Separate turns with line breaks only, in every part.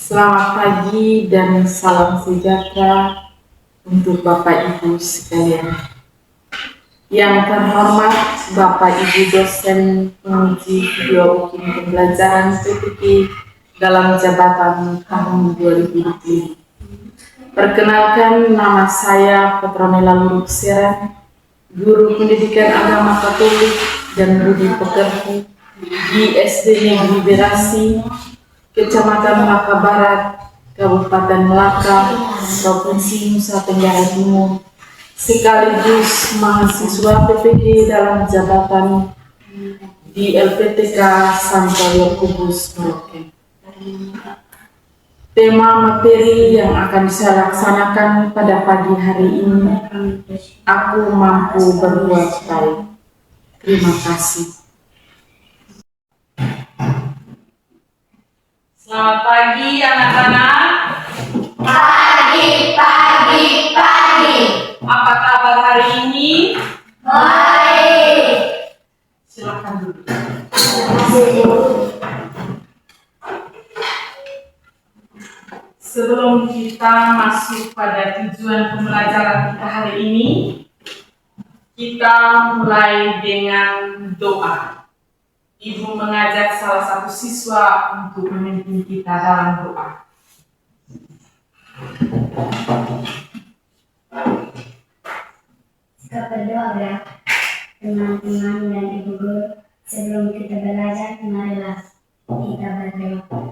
Selamat pagi dan salam sejahtera untuk Bapak Ibu sekalian. Yang terhormat Bapak Ibu dosen penguji video ujian pembelajaran PPK dalam jabatan tahun 2020. Perkenalkan, nama saya Petronella Luruk Seren, guru pendidikan agama Katolik dan budi pekerti di SD Negeri Berasi, Kecamatan Melaka Barat, Kabupaten Melaka, Provinsi Nusa Tenggara Timur, sekaligus mahasiswa PPG dalam jabatan di LPTK Santo Yakobus Merauke. Tema materi yang akan saya laksanakan pada pagi hari ini, aku mampu berbuat baik. Terima kasih.
Selamat pagi anak-anak.
Pagi.
Apa kabar hari ini?
Baik.
Silakan duduk. Sebelum kita masuk pada tujuan pembelajaran kita hari ini, kita mulai dengan doa. Ibu mengajak salah satu siswa untuk memimpin kita dalam doa.
Kita berdoa ya, teman-teman dan ibu guru. Sebelum kita belajar, marilah kita berdoa.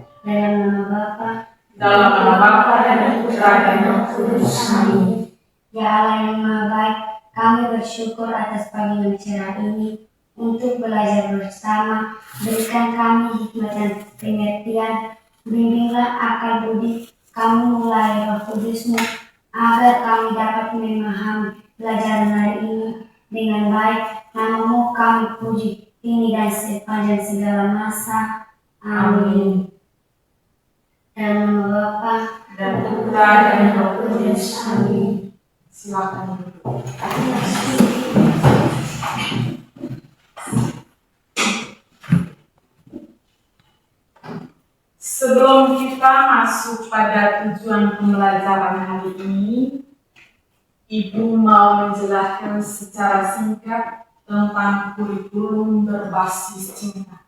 Dalam nama Bapa dan Putra dan Roh Kudus. Amin. Ya Allah yang Maha Baik, kami bersyukur atas pagi yang cerah ini untuk belajar bersama. Berikan kami hikmat dan pengertian. Bimbinglah akal budi kami mulai Roh Kudus-Mu, agar kami dapat memahami pelajaran hari ini dengan baik. Nama-Mu kami puji kini dan sepanjang segala masa. Amin. Dalam nama Bapa
Dan Putra dan Roh Kudus.
Amin.
Silakan duduk. Sebelum kita masuk pada tujuan pembelajaran hari ini, Ibu mau menjelaskan secara singkat tentang kurikulum berbasis cinta.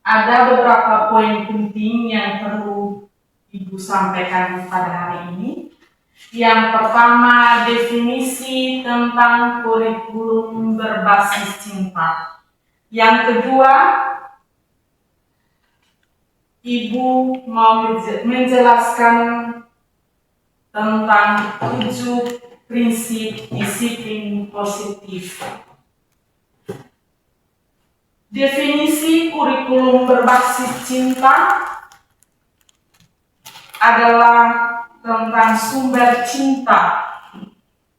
Ada beberapa poin penting yang perlu Ibu sampaikan pada hari ini. Yang pertama, definisi tentang kurikulum berbasis cinta. Yang kedua, Ibu mau menjelaskan tentang 7 prinsip disiplin positif. Definisi kurikulum berbasis cinta adalah tentang sumber cinta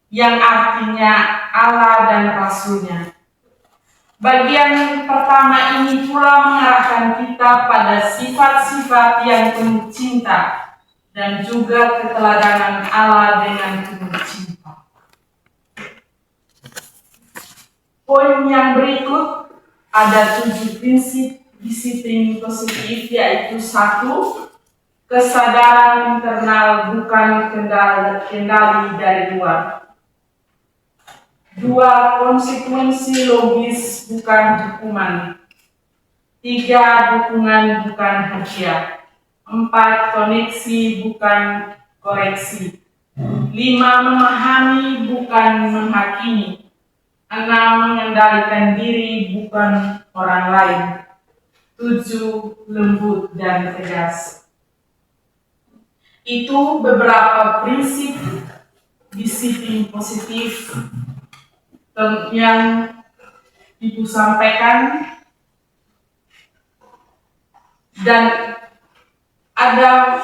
yang artinya Allah dan Rasul-Nya. Bagian pertama ini pula mengarahkan kita pada sifat-sifat yang penuh cinta dan juga keteladanan Allah dengan penuh cinta. Poin yang berikut ada 7 prinsip disiplin positif, yaitu 1. Kesadaran internal bukan kendali dari luar. 2. Konsekuensi logis bukan hukuman. 3. Dukungan bukan hadiah. 4. Koneksi bukan koreksi. 5. Memahami bukan menghakimi. 6. Mengendalikan diri bukan orang lain. 7. Lembut dan tegas. Itu beberapa prinsip disiplin positif yang Ibu sampaikan, dan ada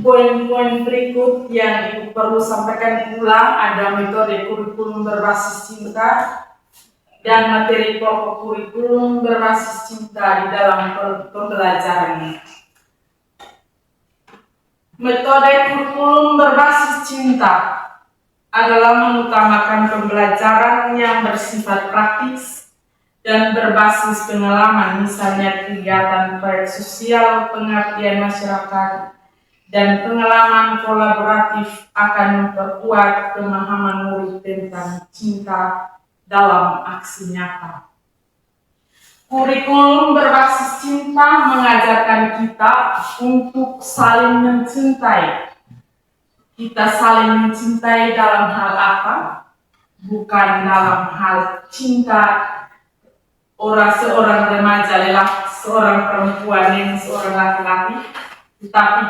poin-poin berikut yang Ibu perlu sampaikan pula. Ada metode kurikulum berbasis cinta dan materi pokok kurikulum berbasis cinta di dalam pembelajaran. Metode kurikulum berbasis cinta adalah mengutamakan pembelajaran yang bersifat praktis dan berbasis pengalaman, misalnya kegiatan proyek sosial, pengabdian masyarakat, dan pengalaman kolaboratif akan memperkuat pemahaman murid tentang cinta dalam aksi nyata. Kurikulum berbasis cinta mengajarkan kita untuk saling mencintai. Kita saling mencintai dalam hal apa? Bukan dalam hal cinta seorang remaja lelaki, seorang perempuan yang seorang laki-laki, tetapi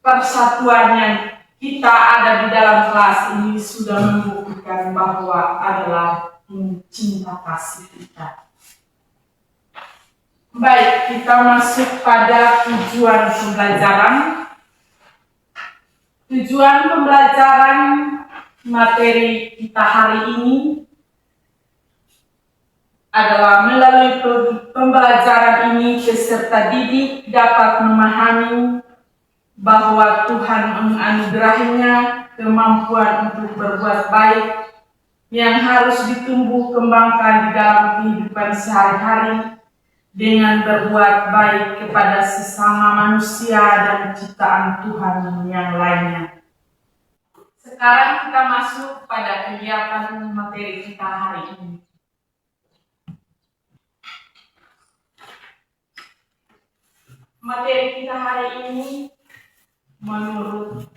persatuan yang kita ada di dalam kelas ini sudah membuktikan bahwa adalah cinta kasih kita. Baik, kita masuk pada tujuan pembelajaran. Tujuan pembelajaran materi kita hari ini adalah melalui pembelajaran ini peserta didik dapat memahami bahwa Tuhan menganugerahinya kemampuan untuk berbuat baik yang harus ditumbuh kembangkan di dalam kehidupan sehari-hari dengan berbuat baik kepada sesama manusia dan ciptaan Tuhan yang lainnya. Sekarang kita masuk pada kegiatan materi kita hari ini. Materi kita hari ini menurut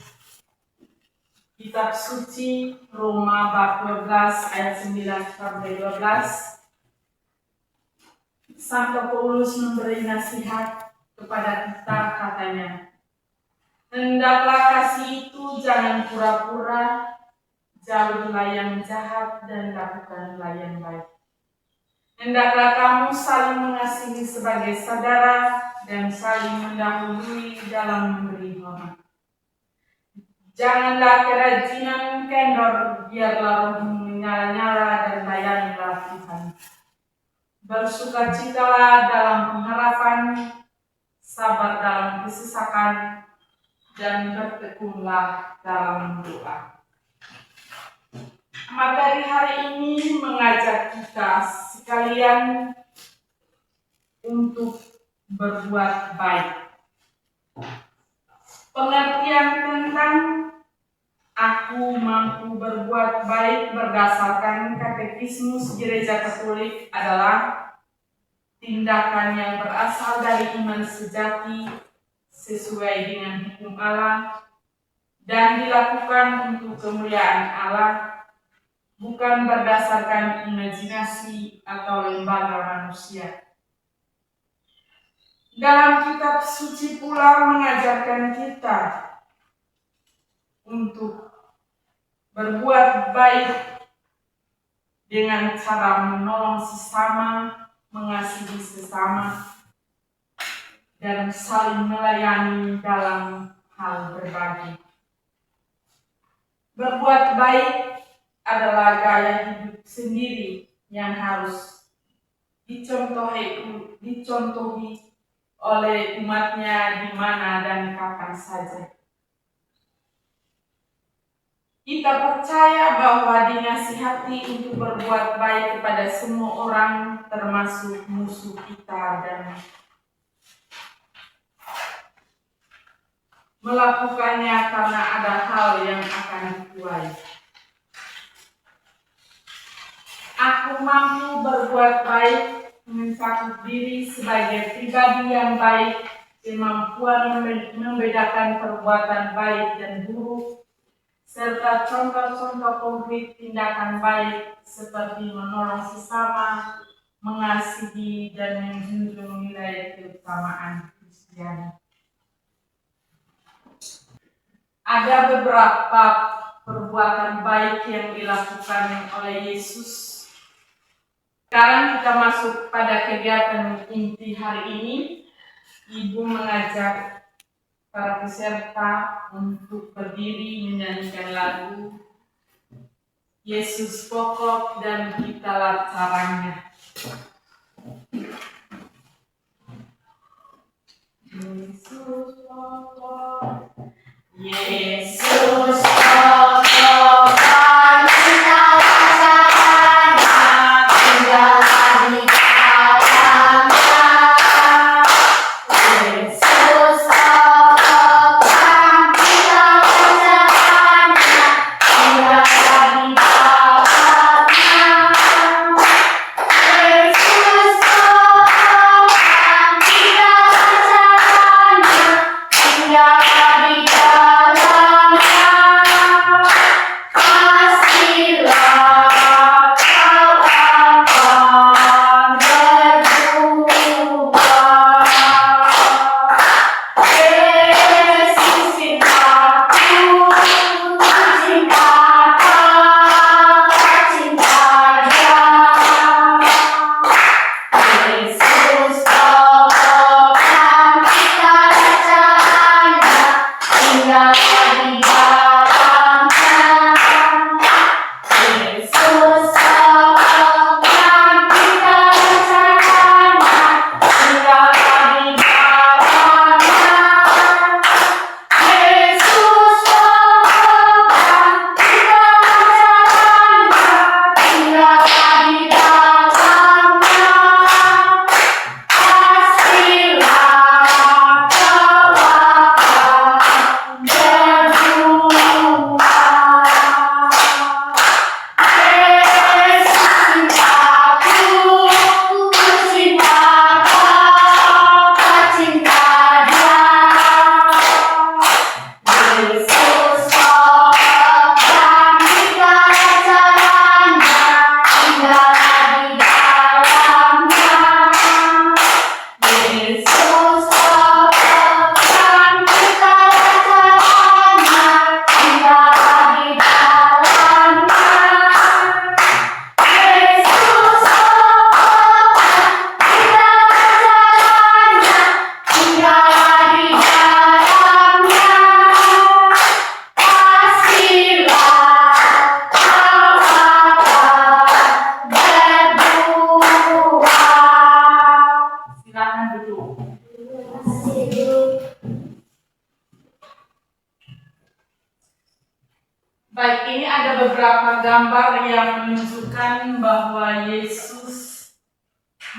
Kitab Suci Roma bab 12 ayat 9 sampai 12. Santo Paulus memberi nasihat kepada kita, katanya, hendaklah kasih itu jangan pura-pura, jauhilah yang jahat dan lakukanlah yang baik. Hendaklah kamu saling mengasihi sebagai saudara dan saling mendahului dalam memberi hormat. Janganlah kerajinan kendor, biarlah rohmu menyala-nyala dan layanilah Tuhan. Bersukacitalah dalam pengharapan, sabar dalam kesesakan, dan bertekunlah dalam doa. Materi hari ini mengajak kita sekalian untuk berbuat baik. Pengertian tentang aku mampu berbuat baik berdasarkan Katekismus Gereja Katolik adalah tindakan yang berasal dari iman sejati sesuai dengan hukum Allah dan dilakukan untuk kemuliaan Allah, bukan berdasarkan imajinasi atau lembaga manusia. Dalam kitab suci pula mengajarkan kita untuk berbuat baik dengan cara menolong sesama, mengasihi sesama, dan saling melayani dalam hal berbagi. Berbuat baik adalah gaya hidup sendiri yang harus dicontohi oleh umatnya di mana dan kapan saja. Kita percaya bahwa dinasihati untuk berbuat baik kepada semua orang, termasuk musuh kita, dan melakukannya karena ada hal yang akan dituai. Aku mampu berbuat baik mencakup diri sebagai pribadi yang baik, kemampuan membedakan perbuatan baik dan buruk, serta contoh-contoh konkret tindakan baik seperti menolong sesama, mengasihi, dan menjunjung nilai keutamaan Kristiani. Ada beberapa perbuatan baik yang dilakukan oleh Yesus. Sekarang kita masuk pada kegiatan inti hari ini. Ibu mengajak para peserta untuk berdiri menyanyikan lagu Yesus pokok dan kitalah caranya. Yesus pokok, Yesus pokok dan kitalah caranya, tinggallah di dalamnya. Yesus pokok menunjukkan bahwa Yesus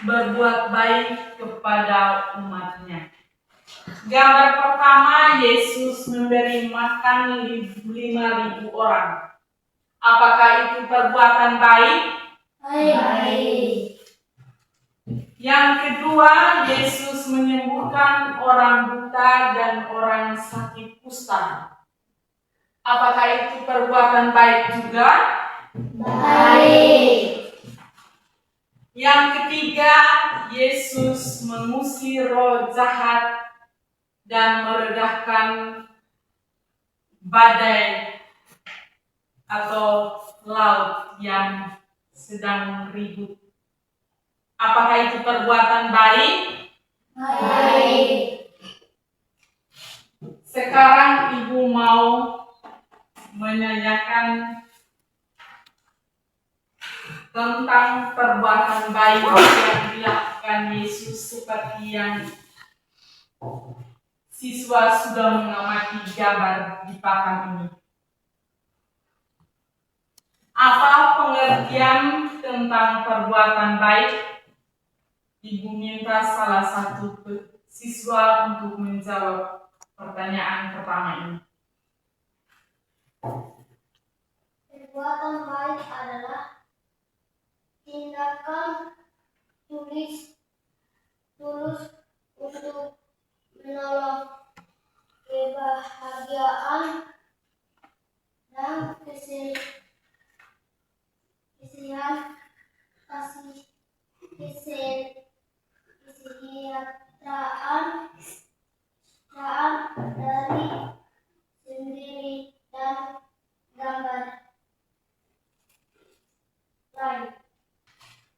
berbuat baik kepada umatnya. Gambar pertama, Yesus memberi makan 5.000 orang. Apakah itu perbuatan baik?
Baik.
Yang kedua, Yesus menyembuhkan orang buta dan orang sakit kusta. Apakah itu perbuatan baik juga?
Baik.
Yang ketiga, Yesus mengusir roh jahat dan meredahkan badai atau laut yang sedang ribut. Apakah itu perbuatan baik?
Baik.
Sekarang ibu mau menanyakan tentang perbuatan baik yang dilakukan Yesus seperti yang siswa sudah mengamati gambar di papan ini. Apa pengertian tentang perbuatan baik? Ibu minta salah satu siswa untuk menjawab pertanyaan pertama ini.
Perbuatan baik adalah tindakan tulus untuk menolong kebahagiaan dan kesejahteraan dari sendiri dan gambar lain.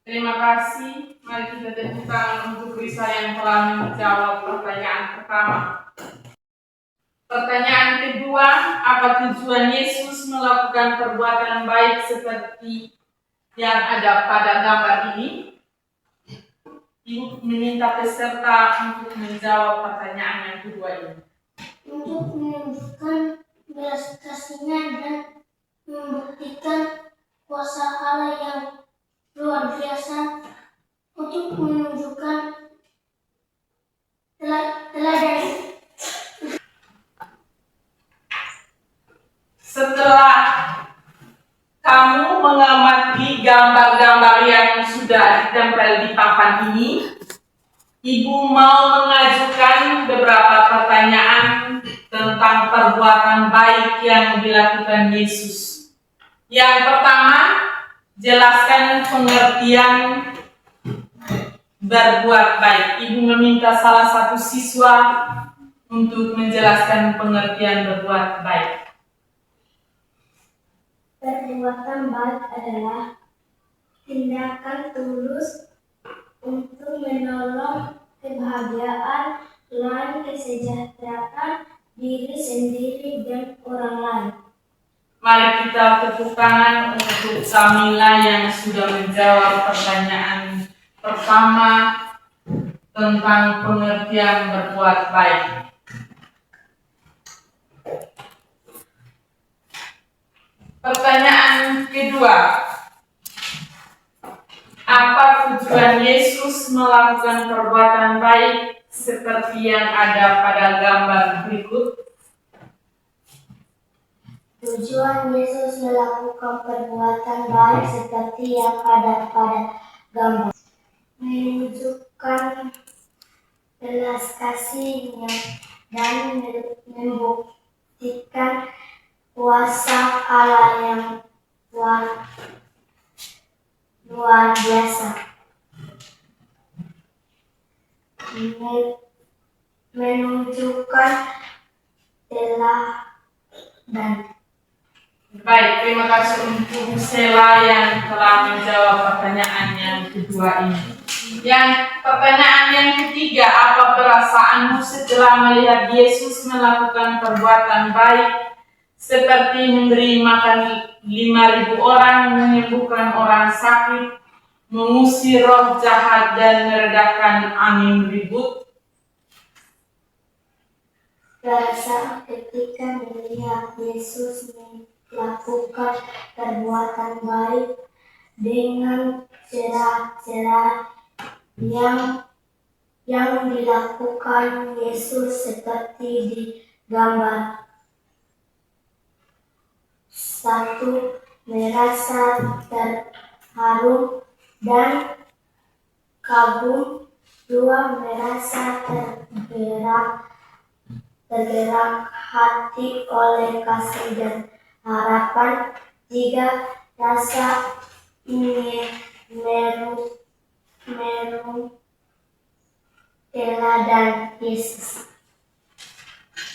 Terima kasih. Mari kita tepuk tangan untuk Risa yang telah menjawab pertanyaan pertama. Pertanyaan kedua, apa tujuan Yesus melakukan perbuatan baik seperti yang ada pada gambar ini? Ibu meminta peserta untuk menjawab pertanyaan yang kedua ini.
Untuk menunjukkan belas kasihnya dan membuktikan kuasa Allah yang luar biasa, untuk menunjukkan teladan.
Setelah kamu mengamati gambar-gambar yang sudah ditempel di papan ini, ibu mau mengajukan beberapa pertanyaan tentang perbuatan baik yang dilakukan Yesus. Yang pertama, jelaskan pengertian berbuat baik. Ibu meminta salah satu siswa untuk menjelaskan pengertian berbuat baik.
Perbuatan baik adalah tindakan tulus untuk menolong kebahagiaan dan kesejahteraan diri sendiri dan orang lain.
Mari kita tepuk tangan untuk Samila yang sudah menjawab pertanyaan pertama tentang pengertian berbuat baik. Pertanyaan kedua, apa tujuan Yesus melakukan perbuatan baik seperti yang ada pada gambar berikut?
Tujuan Yesus melakukan perbuatan baik seperti yang ada pada gambar, menunjukkan belas kasihnya dan membuktikan kuasa Allah yang luar biasa, menunjukkan teladan.
Baik, terima kasih untuk Sela yang telah menjawab pertanyaan yang kedua ini. Yang pertanyaan yang ketiga, apa perasaanmu setelah melihat Yesus melakukan perbuatan baik seperti memberi makan 5.000 orang, menyembuhkan orang sakit, mengusir roh jahat dan meredahkan angin ribut?
Rasa ketika melihat Yesus melakukan perbuatan baik dengan cara-cara yang dilakukan Yesus seperti di gambar 1. Merasa terharu dan kagum. 2. Merasa tergerak hati oleh kasih dan harapan. 3. Rasa ingin meru teladan Yesus.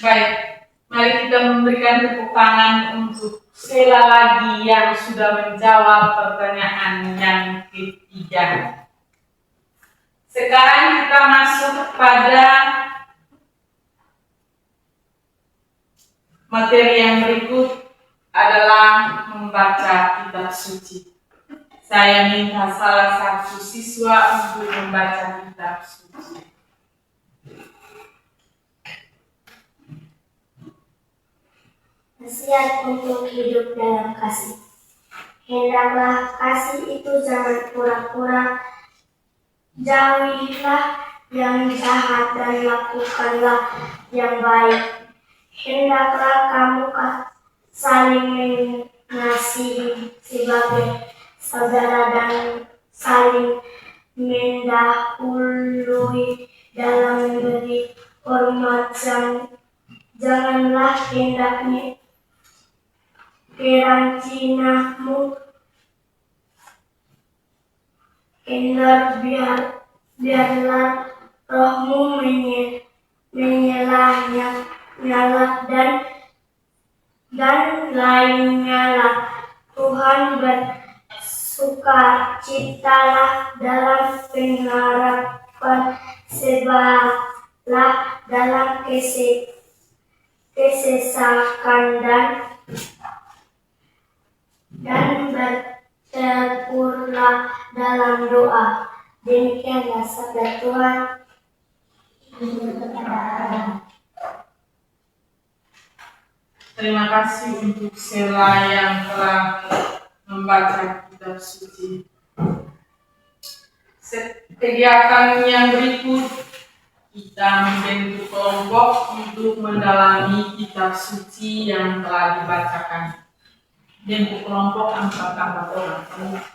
Baik, mari kita memberikan tepuk tangan untuk Sela lagi yang sudah menjawab pertanyaan yang ketiga. Sekarang kita masuk pada materi yang berikut adalah membaca kitab suci. Saya minta salah satu siswa untuk membaca kitab suci.
Nasihat untuk hidup dalam kasih. Hendaklah kasih itu jangan pura-pura. Jauhilah yang jahat dan lakukanlah yang baik. Hendaklah kamu saling mengasihi sebagai saudara dan saling mendahului dalam memberi hormat. Janganlah hendaknya kerancinamu kendor, biarlah rohmu menyala dan lainnya lah. Tuhan bersukacitalah dalam pengharapan, sebalah dalam kesesakan dan bertekurlah dalam doa. Demikianlah sabda Tuhan.
Terima kasih untuk Sela yang telah membaca kitab suci. Kegiatan yang berikut, kita membentuk kelompok untuk mendalami kitab suci yang telah dibacakan. Bentuk kelompok 4 orang.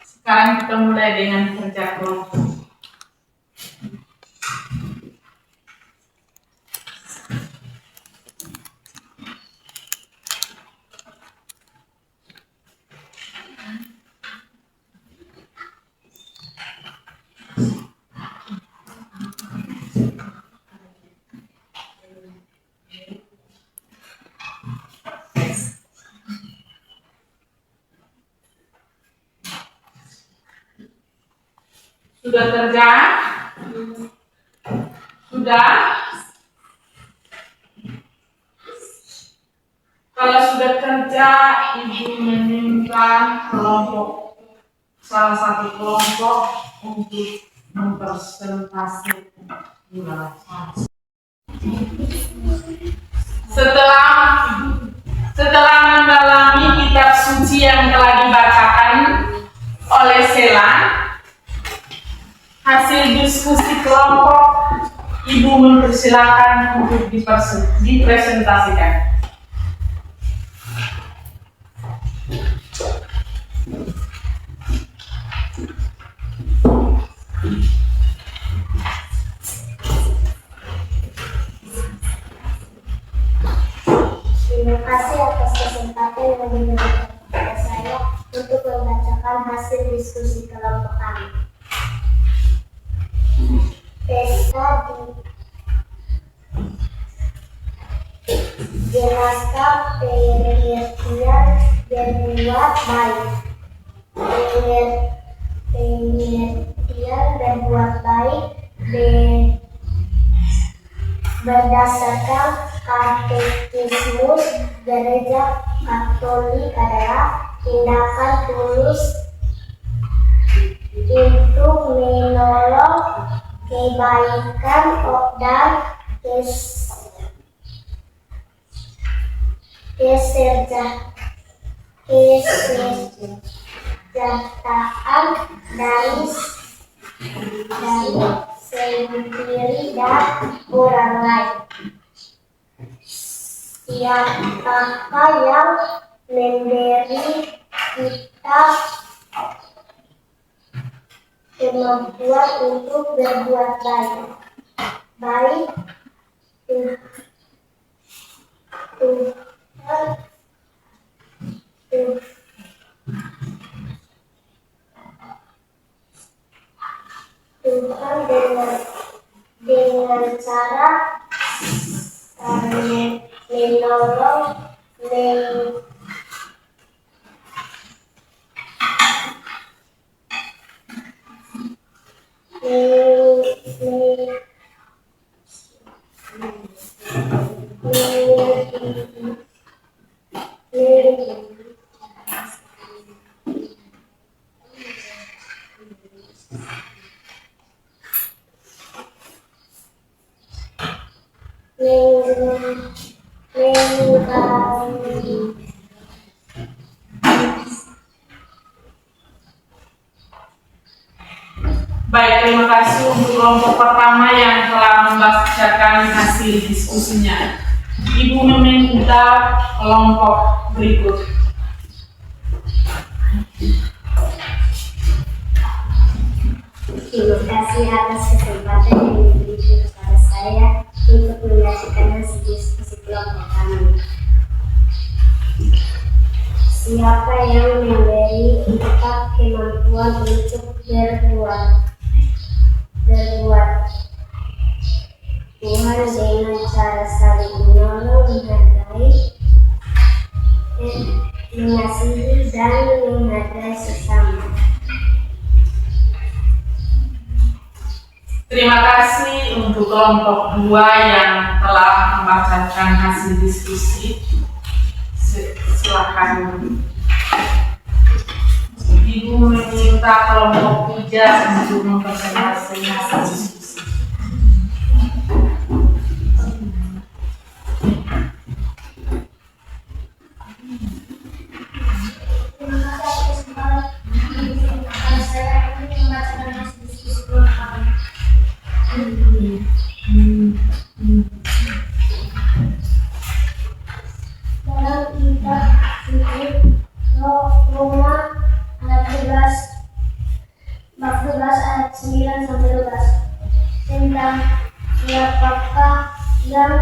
Sekarang kita mulai dengan kerja kelompok. Sudah kerja? Sudah? Kalau sudah kerja, Ibu meminta salah satu kelompok untuk mempresentasikan. Setelah mendalami kitab suci yang telah dibacakan oleh Sela, hasil diskusi kelompok, Ibu mempersilakan untuk dipresentasikan.
Terima kasih atas kesempatan yang diberikan kepada saya untuk membacakan hasil diskusi kelompok kami. Pesta jelaskan pengertian berbuat baik. Pengertian berbuat baik berdasarkan Katekismus Gereja Katolik adalah tindakan tulus untuk menolong kebaikan dan kenyataan dari segi diri dan orang lain. Siapakah yang memberi kita kemampuan untuk berbuat baik? Tuhan dengan cara menolong
Baik, terima kasih untuk kelompok pertama yang telah membacakan hasil diskusinya. Ibu meminta kelompok berikut.
Terima kasih atas kesempatan yang diberikan kepada saya untuk menyaksikan hasil diskusi kelompok kami. Siapa yang memberi kita kemampuan untuk berbuat? Tuhan dengan cara saling menolong, mengasihi dan menghargai sesama.
Terima kasih untuk kelompok 2 yang telah membacakan hasil diskusi. Silakan. Ibu meminta kelompok 3 untuk mempresentasikan hasil diskusi.
Terima kasih atas kesempatan saya untuk membacakan hasil diskusi kelompok kami. Dalam kitab Roma bab 12 ayat 9 sampai 12 tentang siapakah yang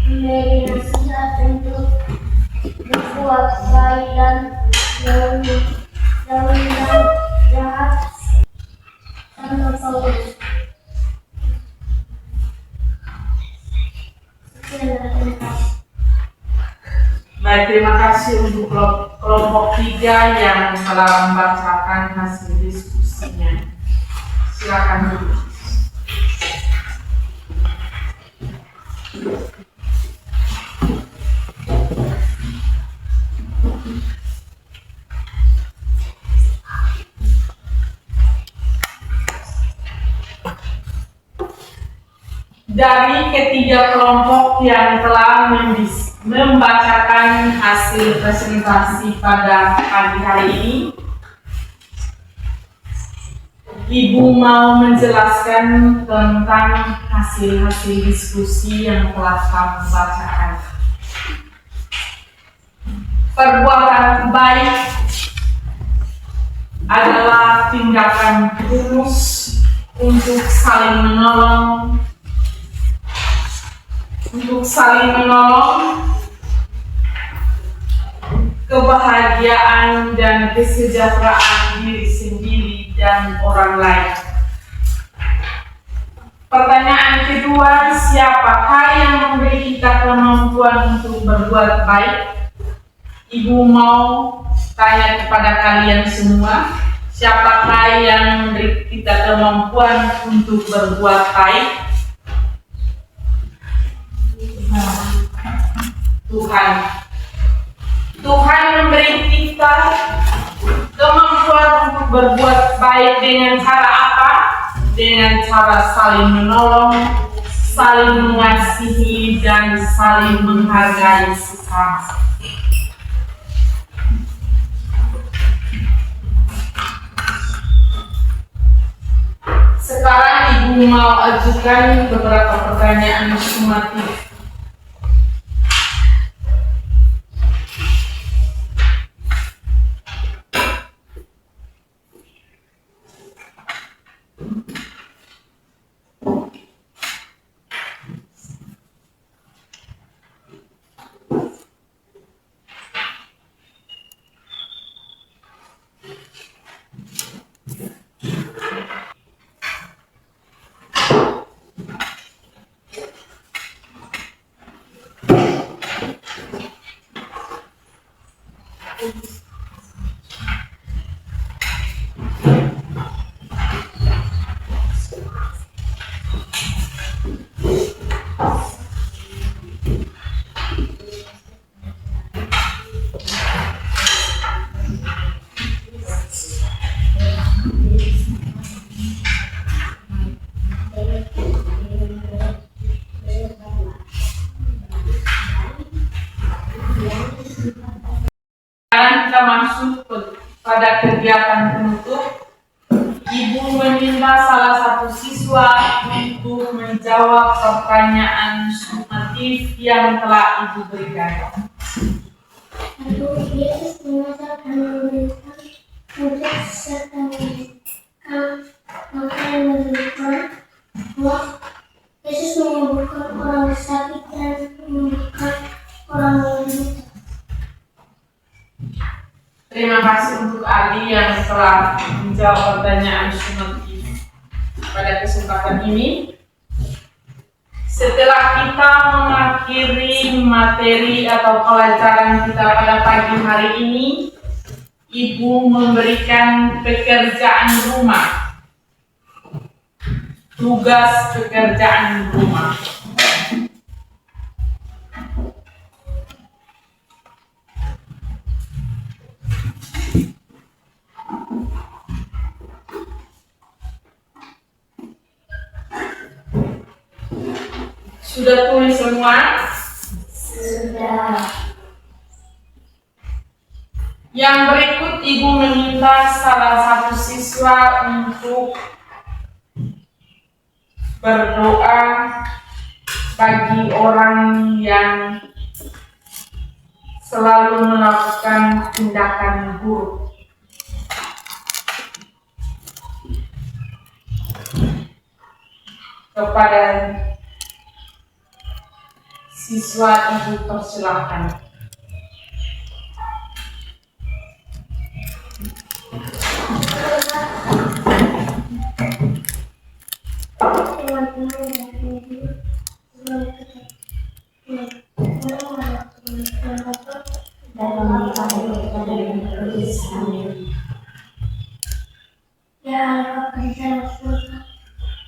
memberi nasihat untuk berbuat baik dan jauhi jahat sama Paulus.
Baik, terima kasih untuk kelompok 3 yang telah membacakan hasil diskusinya. Silakan duduk. Dari ketiga kelompok yang telah membacakan hasil presentasi pada pagi hari ini, Ibu mau menjelaskan tentang hasil-hasil diskusi yang telah kami bacakan. Perbuatan baik adalah tindakan tulus untuk saling menolong, kebahagiaan dan kesejahteraan diri sendiri dan orang lain. Pertanyaan kedua, siapakah yang memberi kita kemampuan untuk berbuat baik? Ibu mau tanya kepada kalian semua, siapakah yang memberi kita kemampuan untuk berbuat baik? Tuhan memberi kita kemampuan untuk berbuat baik dengan cara apa? Dengan cara saling menolong, saling mengasihi, dan saling menghargai sesama. mau ajukan beberapa pertanyaan sumatif. Sekarang kita masuk pada kegiatan penutup. Ibu meminta salah satu siswa untuk menjawab pertanyaan sumatif yang telah Ibu berikan.
Yesus mengajar dan memberikan untuk serta memberikan makanan memberikan buah. Yesus menyembuhkan orang sakit dan menyembuhkan orang yang buta.
Terima kasih untuk Ali yang telah menjawab pertanyaan sumatif pada kesempatan ini. Setelah kita mengakhiri materi atau pelajaran kita pada pagi hari ini, Ibu memberikan pekerjaan rumah. Tugas pekerjaan rumah. Sudah tulis semua?
Sudah.
Yang berikut Ibu meminta salah satu siswa untuk berdoa bagi orang yang selalu melakukan tindakan buruk. Kepada siswa Ibu persilahkan.
Ya Allah, Bapa di dalam surga,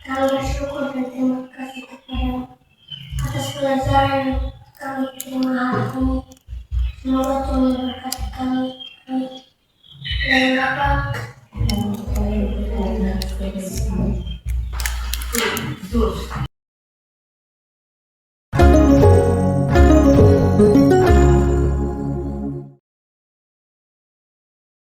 kami bersyukur dan terima kasih kepadamu atas pelajaran yang kami terima hari ini. Semoga Tuhan memberkati kami. Amin. Dan Bapa,
Betul.